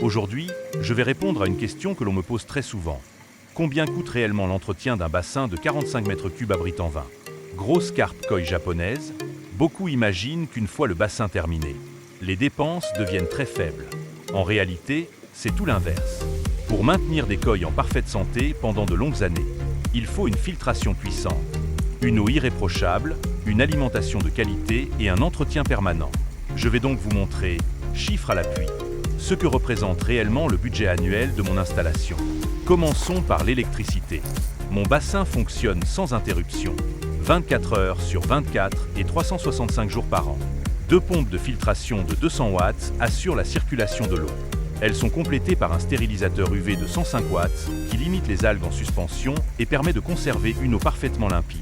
Aujourd'hui, je vais répondre à une question que l'on me pose très souvent. Combien coûte réellement l'entretien d'un bassin de 45 mètres cubes abritant 20 grosses carpes koi japonaises? Beaucoup imaginent qu'une fois le bassin terminé, les dépenses deviennent très faibles. En réalité, c'est tout l'inverse. Pour maintenir des koi en parfaite santé pendant de longues années, il faut une filtration puissante, une eau irréprochable, une alimentation de qualité et un entretien permanent. Je vais donc vous montrer, chiffres à l'appui, ce que représente réellement le budget annuel de mon installation. Commençons par l'électricité. Mon bassin fonctionne sans interruption, 24 heures sur 24 et 365 jours par an. 2 pompes de filtration de 200 watts assurent la circulation de l'eau. Elles sont complétées par un stérilisateur UV de 105 watts qui limite les algues en suspension et permet de conserver une eau parfaitement limpide.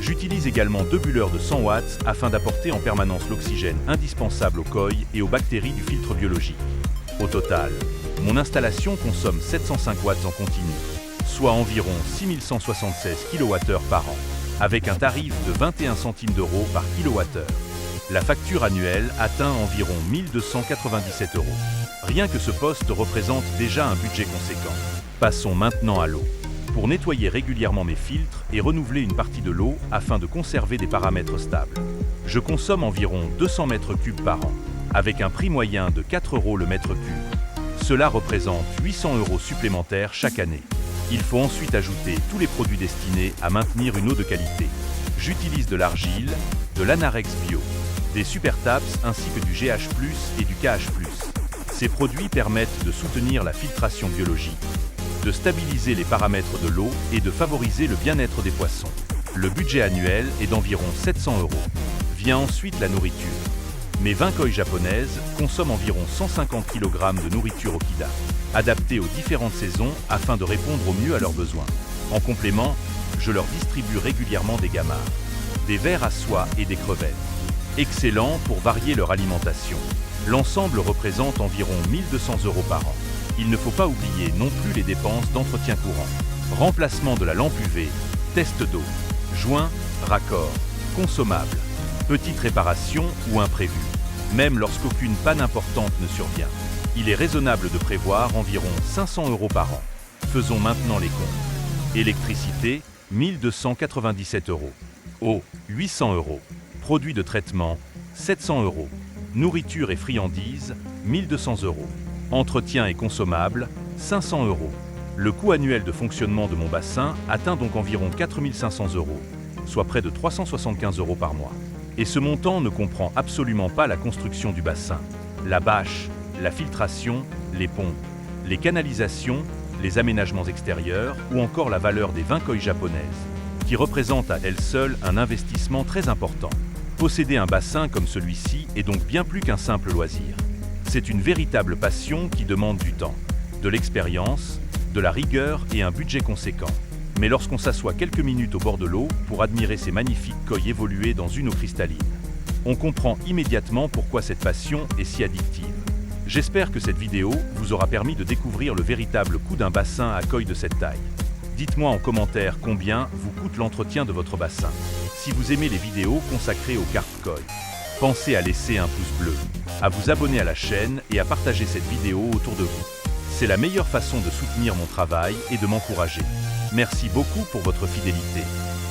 J'utilise également 2 bulleurs de 100 watts afin d'apporter en permanence l'oxygène indispensable aux koi et aux bactéries du filtre biologique. Au total, mon installation consomme 705 watts en continu, soit environ 6176 kWh par an, avec un tarif de 21 centimes d'euros par kWh. La facture annuelle atteint environ 1297 euros. Rien que ce poste représente déjà un budget conséquent. Passons maintenant à l'eau. Pour nettoyer régulièrement mes filtres et renouveler une partie de l'eau afin de conserver des paramètres stables, je consomme environ 200 mètres cubes par an, avec un prix moyen de 4 euros le mètre cube. Cela représente 800 euros supplémentaires chaque année. Il faut ensuite ajouter tous les produits destinés à maintenir une eau de qualité. J'utilise de l'argile, de l'Anarex Bio, des Supertaps ainsi que du GH+, et du KH+. Ces produits permettent de soutenir la filtration biologique, de stabiliser les paramètres de l'eau et de favoriser le bien-être des poissons. Le budget annuel est d'environ 700 euros. Vient ensuite la nourriture. Mes 20 koi japonaises consomment environ 150 kg de nourriture Okida, adaptée aux différentes saisons afin de répondre au mieux à leurs besoins. En complément, je leur distribue régulièrement des gamards, des vers à soie et des crevettes. Excellent pour varier leur alimentation. L'ensemble représente environ 1200 euros par an. Il ne faut pas oublier non plus les dépenses d'entretien courant. Remplacement de la lampe UV, test d'eau, joint, raccord, consommable, petite réparation ou imprévu. Même lorsqu'aucune panne importante ne survient, il est raisonnable de prévoir environ 500 euros par an. Faisons maintenant les comptes. Électricité, 1297 euros. Eau, 800 euros. Produits de traitement, 700 euros. Nourriture et friandises, 1200 euros. Entretien et consommables, 500 euros. Le coût annuel de fonctionnement de mon bassin atteint donc environ 4500 euros, soit près de 375 euros par mois. Et ce montant ne comprend absolument pas la construction du bassin, la bâche, la filtration, les pompes, les canalisations, les aménagements extérieurs ou encore la valeur des 20 koi japonaises, qui représentent à elles seules un investissement très important. Posséder un bassin comme celui-ci est donc bien plus qu'un simple loisir. C'est une véritable passion qui demande du temps, de l'expérience, de la rigueur et un budget conséquent. Mais lorsqu'on s'assoit quelques minutes au bord de l'eau pour admirer ces magnifiques koi évoluer dans une eau cristalline, on comprend immédiatement pourquoi cette passion est si addictive. J'espère que cette vidéo vous aura permis de découvrir le véritable coût d'un bassin à koi de cette taille. Dites-moi en commentaire combien vous coûte l'entretien de votre bassin. Si vous aimez les vidéos consacrées aux carpes koi, pensez à laisser un pouce bleu, à vous abonner à la chaîne et à partager cette vidéo autour de vous. C'est la meilleure façon de soutenir mon travail et de m'encourager. Merci beaucoup pour votre fidélité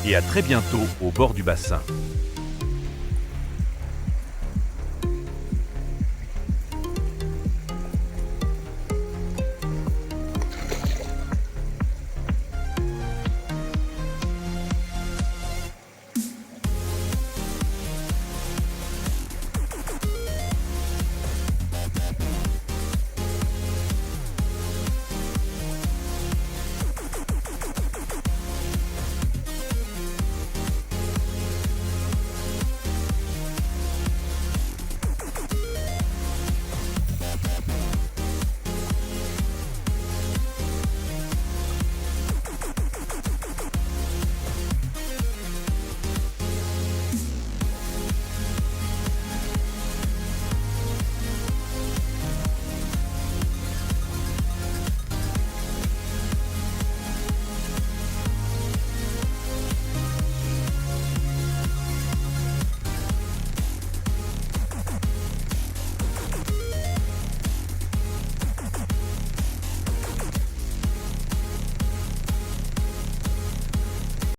et à très bientôt au bord du bassin.